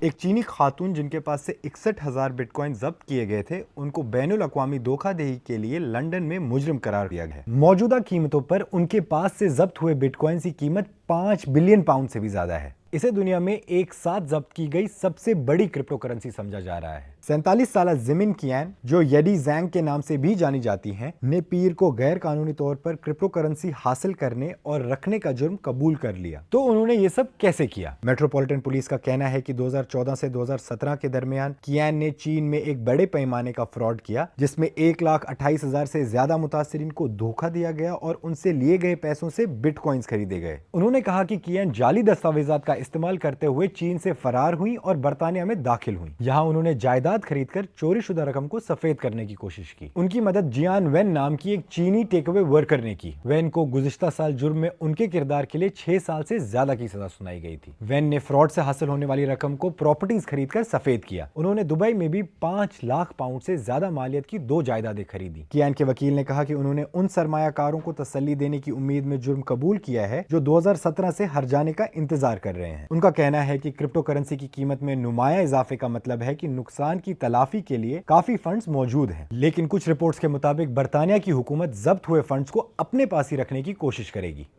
एक चीनी खातून जिनके पास से 61,000 बिटकॉइन जब्त किए गए थे, उनको बैनुल अक़वामी धोखाधड़ी के लिए लंदन में मुजरिम करार दिया गया है। मौजूदा कीमतों पर उनके पास से जब्त हुए बिटकॉइन की कीमत 5 बिलियन पाउंड से भी ज्यादा है। इसे दुनिया में एक साथ जब्त की गई सबसे बड़ी क्रिप्टो करेंसी समझा जा रहा है। 47 साल जिमिन कियान, जो येडी जैंग के नाम से भी जानी जाती हैं, ने पीर को गैर कानूनी तौर पर क्रिप्टो करेंसी हासिल करने और रखने का जुर्म कबूल कर लिया। तो उन्होंने ये सब कैसे किया? मेट्रोपॉलिटन पुलिस का कहना है कि 2014 से 2017 के दरमियान कियान ने चीन में एक बड़े पैमाने का फ्रॉड किया, जिसमें 1,28,000 से ज्यादा मुतासिरीन को धोखा दिया गया और उनसे लिए गए पैसों से बिटकॉइंस खरीदे गए। उन्होंने कहा कि कियान जाली दस्तावेजात का इस्तेमाल करते हुए चीन से फरार हुई और बर्तानिया में दाखिल हुई। यहाँ उन्होंने जायदाद खरीदकर चोरी शुदा रकम को सफेद करने की कोशिश की। उनकी मदद जियान वेन नाम की एक चीनी टेकअवे वर्कर ने की। वेन को गुज़िश्ता साल जुर्म में उनके किरदार के लिए 6 साल से ज्यादा की सजा सुनाई गई थी। वेन ने फ्रॉड से हासिल होने वाली रकम को प्रॉपर्टीज खरीदकर सफेद किया। उन्होंने दुबई में भी 5 लाख पाउंड से ज्यादा मालियत की 2 जायदादें खरीदी। कियान के वकील ने कहा कि उन्होंने उन सरमायाकारों को तसल्ली देने की उम्मीद में जुर्म कबूल किया है जो 2017 से हर जाने का इंतजार कर रहे हैं। उनका कहना है कि क्रिप्टो करेंसी की कीमत में नुमाया इजाफे का मतलब है कि नुकसान की तलाफी के लिए काफी फंड्स मौजूद हैं। लेकिन कुछ रिपोर्ट्स के मुताबिक बर्तानिया की हुकूमत जब्त हुए फंड्स को अपने पास ही रखने की कोशिश करेगी।